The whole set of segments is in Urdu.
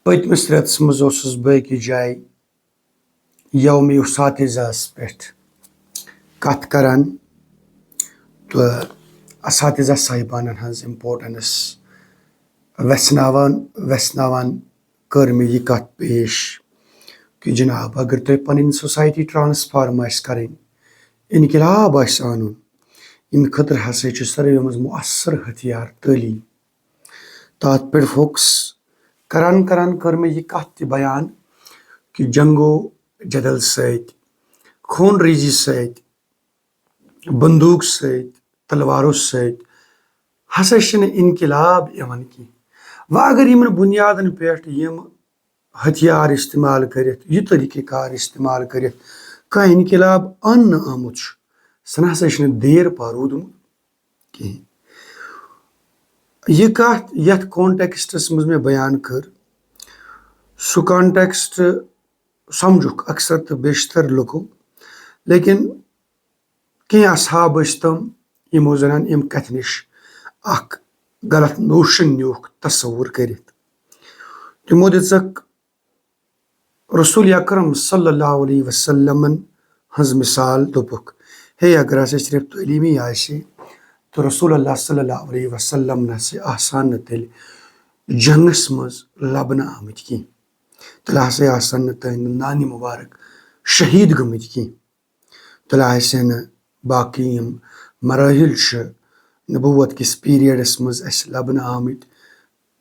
پٔتمِس رٮ۪تس منٛز اوسُس بہٕ أکِس جایہِ یومِ اساتذہَس پٮ۪ٹھ کتھ کران تہٕ اساتذہ صاحبانن ہٕنٛز امپارٹنس ویژھناوان کٔر مےٚ یہِ کتھ پیش کہِ جناب اگر تۄہہِ پنٕنۍ سوسایٹی ٹرانسفارم آسہِ کرٕنۍ، انقلاب آسہِ انُن، ییٚمہِ خٲطرٕ ہسا چھُ ساروٕے منٛز مؤثر ہتھیار تعلیٖم۔ تتھ پٮ۪ٹھ فوکس کران کٔر مےٚ یہِ کتھ تہِ بیان کہِ جنگو جدل سۭتۍ، خوٗن ریزی سۭتۍ، بندوٗق سۭتۍ، تلوارو سۭتۍ ہسا چھِنہٕ انقلاب یِوان کینٛہہ۔ وۄنۍ اگر یِمن بُنیادن پٮ۪ٹھ یِم ہتھیار استعمال کٔرِتھ، یہِ طٔریٖقہٕ کار استعمال کٔرِتھ کانٛہہ انقلاب اننہٕ آمُت چھُ، سُہ نسا چھُنہٕ دیر پا روٗدمُت کِہینۍ۔ یہِ کتھ یتھ کانٹیکسٹس منٛز مےٚ بیان کٔر، سُہ کانٹیکسٹ سمجھُکھ اکثر تہٕ بیشتر لُکو، لیکن کینٛہہ اصحاب ٲسۍ تِم یِمو زن امہِ کتھِ نِش اکھ غلط نوشن نیوٗکھ تصوُر کٔرِتھ۔ تِمو دِژکھ رسول اکرم صلی اللہ علیہ وسلمن ہٕنٛز مثال، دوٚپُکھ ہے اگر ہسا صرف تعلیٖمی آسہِ تہٕ رسول اللہ صلی اللہ علیہ وسلم نسا آسہٕ نہٕ تیٚلہِ جنگس منٛز لبنہٕ آمٕتۍ کینٛہہ، تیٚلہِ ہسا آسن نہٕ تٕہنٛدِ نانہِ مُبارک شہیٖد گٔمٕتۍ کینٛہہ، تیٚلہِ آسہِ نہٕ باقٕے یِم مراحل چھِ نبوت کِس پیریڈس منٛز اسہِ لبنہٕ آمٕتۍ،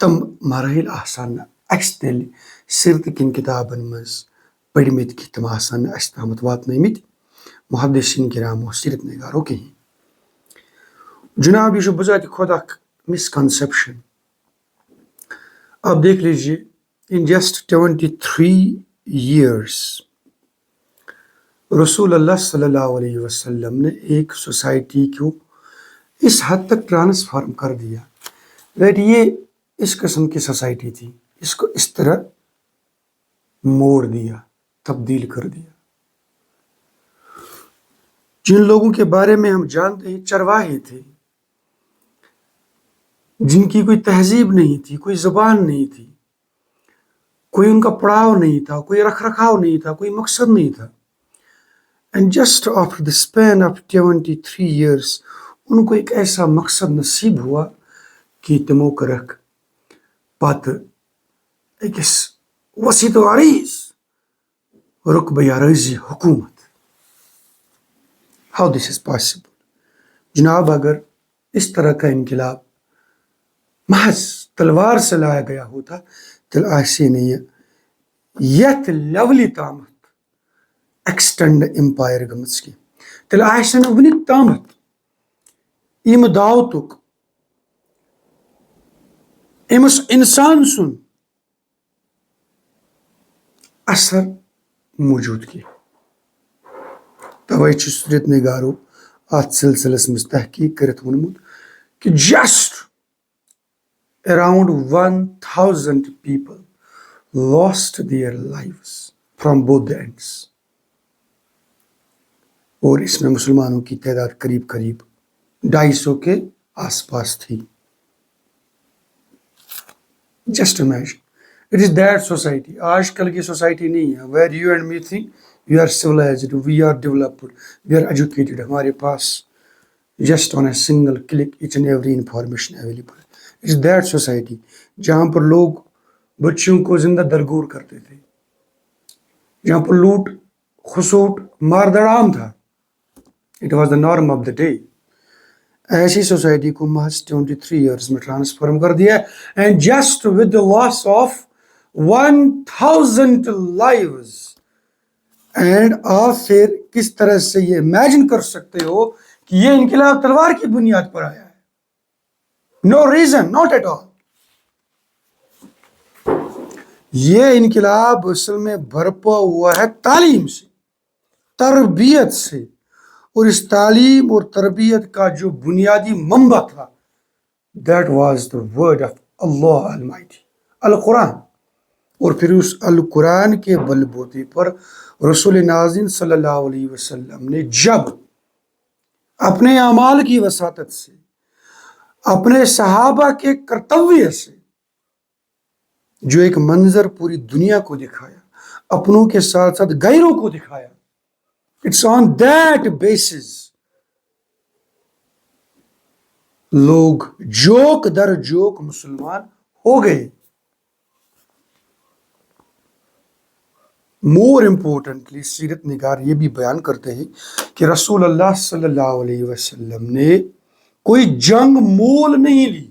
تِم مراحل آسن نہٕ اسہِ تیٚلہِ سیٖرتہٕ کٮ۪ن کِتابن منٛز پٔرمٕتۍ کینٛہہ، تِم آسن نہٕ اسہِ تامتھ واتنٲومٕتۍ محدثین کرامو، سیرت نگارو کِہینۍ۔ جناب یہ چھُ بذاتِ خود اکھ مسکنسیپشن۔ اب دیکھ لیجیے ان جسٹ 23 years رسول اللہ صلی اللہ علیہ وسلم نے ایک سوسائٹی کو اس حد تک ٹرانسفارم کر دیا دیٹ یہ اس قسم کی سوسائٹی تھی، اس کو اس طرح موڑ دیا، تبدیل کر دیا۔ جن لوگوں کے بارے میں ہم جانتے ہیں چرواہے تھے، جن کی کوئی تہذیب نہیں تھی، کوئی زبان نہیں تھی، کوئی ان کا پڑاؤ نہیں تھا، کوئی رکھ رکھاؤ نہیں تھا، کوئی مقصد نہیں تھا، and just after the span of 23 years ان کو ایک ایسا مقصد نصیب ہوا کہ تمو کرکھ پتہٕ أکِس وسیع و عریض رقبہ عرضی حکومت۔ How this is possible? جناب اگر اس طرح کا انقلاب محض تلوار سے لایا گیا ہوتا تیٚلہِ آسہِ نہٕ یہِ یتھ لیولہِ تامتھ ایکسٹینڈ امپایر گٔمٕژ کینٛہہ، تیٚلہِ آسہِ نہٕ وُنیُک تامتھ امہِ دعوتُک، أمِس انسان سُنٛد اثر موجوٗد کینٛہہ۔ توے چھُ سیرت نگارو اتھ سلسلس منٛز تحقیق کٔرِتھ ووٚنمُت کہ just around 1000 people lost their lives from both the ends، اور اس میں مسلمانوں کی تعداد قریب 250 کے آس پاس تھی۔ Just imagine it is that society. آج کل کی سوسائٹی نہیں ہے where you and me think we are civilized، we are developed, we are educated, ہمارے پاس just on a single click each and every information available. It is that society جہاں پر لوگ بچیوں کو زندہ درگور کرتے تھے، جہاں پر لوٹ خسوٹ ماردڑ عام تھا۔ It was the norm of the day. ایسی سوسائٹی کو محض 23 years میں ٹرانسفارم کر دیا، and just with the loss of 1000 lives۔ And آپ پھر کس طرح سے یہ امیجن کر سکتے ہو کہ یہ انقلاب تلوار کی بنیاد پر آیا ہے؟ No reason, not at all. یہ انقلاب اصل میں برپا ہوا ہے تعلیم سے، تربیت سے، اور اس تعلیم اور تربیت کا جو بنیادی منبع تھا that was the word of Allah almighty, القرآن۔ اور پھر اس القرآن کے بل بوتے پر رسول ناظرین صلی اللہ علیہ وسلم نے جب اپنے اعمال کی وساطت سے، اپنے صحابہ کے کرتویہ سے جو ایک منظر پوری دنیا کو دکھایا، اپنوں کے ساتھ ساتھ غیروں کو دکھایا. اٹس آن دیٹ بیسس لوگ جوک در جوک مسلمان ہو گئے. مور امپورٹنٹلی سیرت نگار یہ بھی بیان کرتے ہیں کہ رسول اللہ صلی اللہ علیہ وسلم نے کوئی جنگ مول نہیں لی،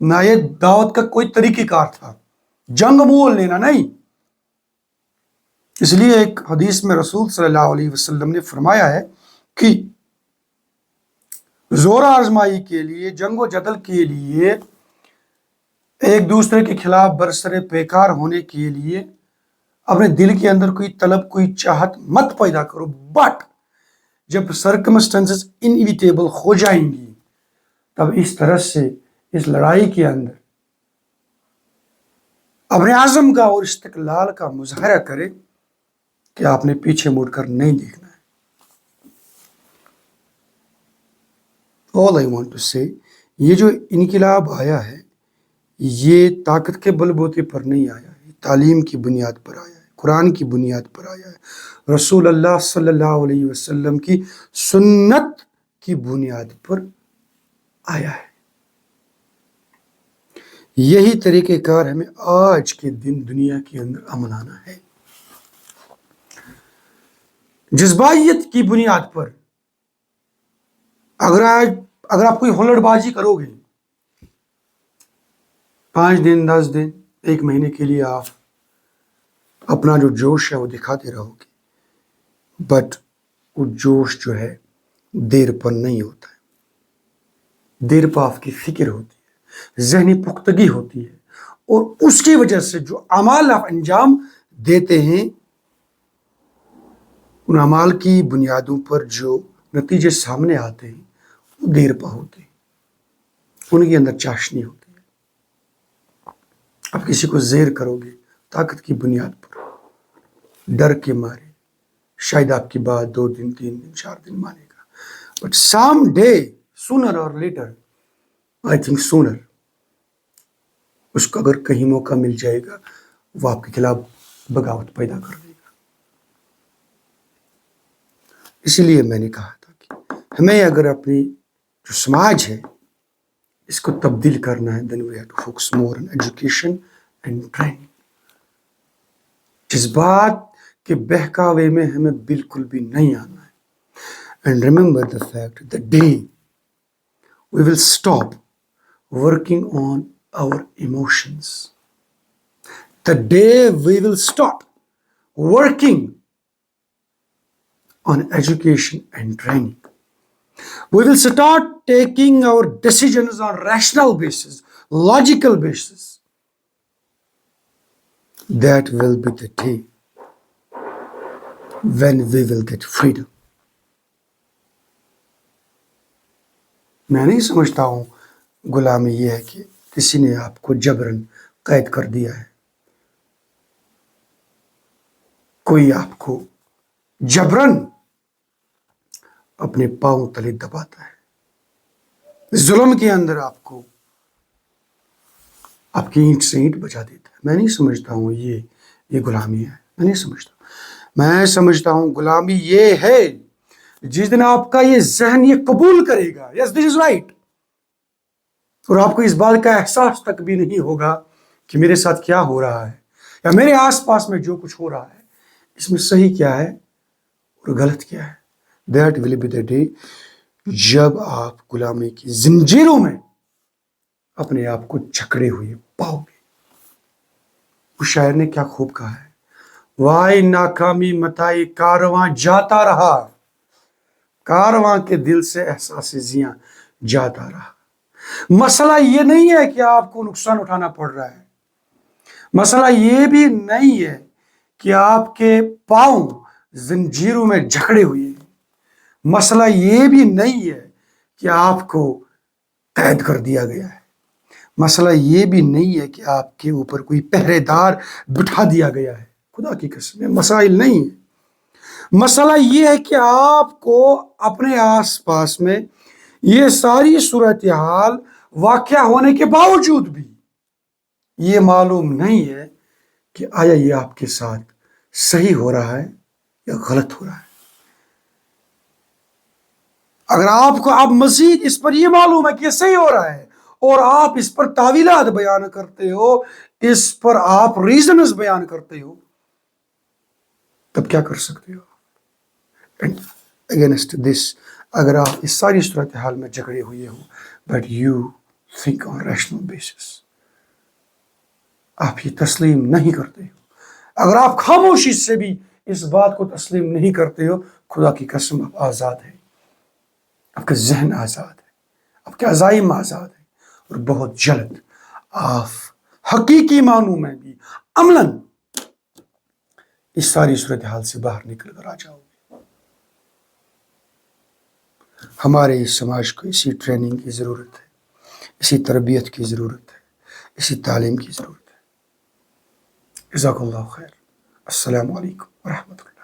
نہ یہ دعوت کا کوئی طریقہ کار تھا جنگ مول لینا نہیں. اس لیے ایک حدیث میں رسول صلی اللہ علیہ وسلم نے فرمایا ہے کہ زور آزمائی کے لیے، جنگ و جدل کے لیے، ایک دوسرے کے خلاف برسر پیکار ہونے کے لیے اپنے دل کے اندر کوئی طلب، کوئی چاہت مت پیدا کرو. بٹ جب سرکمسٹنسز انیویٹیبل ہو جائیں گی، تب اس طرح سے اس لڑائی کے اندر اپنے عزم کا اور استقلال کا مظاہرہ کرے کہ آپ نے پیچھے مڑ کر نہیں دیکھنا ہے. All I want to say، یہ جو انقلاب آیا ہے یہ طاقت کے بل بوتے پر نہیں آیا ہے، تعلیم کی بنیاد پر آیا ہے، قرآن کی بنیاد پر آیا ہے، رسول اللہ صلی اللہ علیہ وسلم کی سنت کی بنیاد پر آیا ہے. یہی طریقہ کار ہمیں آج کے دن دنیا کے اندر اپنانا ہے. جذبائیت کی بنیاد پر اگر آپ کوئی ہلڑ بازی کرو گے، 5 دن 10 دن 1 مہینے کے لیے آپ اپنا جو جوش ہے وہ دکھاتے رہو گے، بٹ وہ جوش جو ہے دیر پر نہیں ہوتا ہے. دیر پر آپ کی فکر ہوتی ہے، ذہنی پختگی ہوتی ہے، اور اس کی وجہ سے جو اعمال آپ انجام دیتے ہیں، ان اعمال کی بنیادوں پر جو نتیجے سامنے آتے ہیں وہ دیر پا ہوتے ہیں، ان کے اندر چاشنی ہوتی ہے. آپ کسی کو زیر کرو گے طاقت کی بنیاد پر، ڈر کے مارے، شاید آپ کی بات 2 دن 3 دن 4 دن مانے گا، بٹ سم ڈے سونر اور لیٹر، آئی تھنک سونر، اس کو اگر کہیں موقع مل جائے گا وہ آپ کے خلاف بغاوت پیدا کر دے گا. اسی لیے میں نے کہا تھا کہ ہمیں اگر اپنی جو سماج ہے اس کو تبدیل کرنا ہے، then we have to focus more on education and training. جذبات کے بہکاوے میں ہمیں بالکل بھی نہیں آنا ہے. And remember the fact the day we will stop working on our emotions, the day we will stop working on education and training, we will start taking our decisions on rational basis, logical basis. That will be the day when we will get freedom. میں نہیں سمجھتا ہوں غلامی یہ ہے کہ کسی نے آپ کو جبراً قید کر دیا ہے، کوئی آپ کو جبراً اپنے پاؤں تلے دباتا ہے، ظلم کے اندر آپ کو آپ کی اینٹ سے اینٹ بجا دیتا ہے. میں نہیں سمجھتا ہوں یہ غلامی ہے. میں سمجھتا ہوں غلامی یہ ہے جس دن آپ کا یہ ذہن یہ قبول کرے گا، یس دس از رائٹ، اور آپ کو اس بات کا احساس تک بھی نہیں ہوگا کہ میرے ساتھ کیا ہو رہا ہے، یا میرے آس پاس میں جو کچھ ہو رہا ہے اس میں صحیح کیا ہے اور غلط کیا ہے. That will be the day جب آپ غلامی کی زنجیروں میں اپنے آپ کو جکڑے ہوئے پاؤ گے. اس شاعر نے کیا خوب کہا ہے، وائی ناکامی متائی کارواں جاتا رہا، کارواں کے دل سے احساس زیاں جاتا رہا. مسئلہ یہ نہیں ہے کہ آپ کو نقصان اٹھانا پڑ رہا ہے، مسئلہ یہ بھی نہیں ہے کہ آپ کے پاؤں زنجیروں میں جکڑے ہوئے ہیں، مسئلہ یہ بھی نہیں ہے کہ آپ کو قید کر دیا گیا ہے، مسئلہ یہ بھی نہیں ہے کہ آپ کے اوپر کوئی پہرے دار بٹھا دیا گیا ہے. خدا کی قسم یہ مسائل نہیں ہے. مسئلہ یہ ہے کہ آپ کو اپنے آس پاس میں یہ ساری صورتحال واقع ہونے کے باوجود بھی یہ معلوم نہیں ہے کہ آیا یہ آپ کے ساتھ صحیح ہو رہا ہے یا غلط ہو رہا ہے. اگر آپ کو اب مزید اس پر یہ معلوم ہے کہ یہ صحیح ہو رہا ہے اور آپ اس پر تعویلات بیان کرتے ہو، اس پر آپ ریزنز بیان کرتے ہو، تب کیا کر سکتے ہو؟ اینڈ اگینسٹ دس، اگر آپ اس ساری صورتحال میں جھگڑے ہوئے ہو، but you think on rational basis, آپ یہ تسلیم نہیں کرتے ہو، اگر آپ خاموشی سے بھی اس بات کو تسلیم نہیں کرتے ہو، خدا کی قسم آپ آزاد ہیں، آپ کا ذہن آزاد ہے، آپ کے عزائم آزاد ہے، اور بہت جلد آپ حقیقی معنوں میں بھی عملاً اس ساری صورتحال سے باہر نکل کر آ جاؤ گے. ہمارے اس سماج کو اسی ٹریننگ کی ضرورت ہے، اسی تربیت کی ضرورت ہے، اسی تعلیم کی ضرورت ہے. جزاک اللہ خیر. السلام علیکم ورحمۃ اللہ.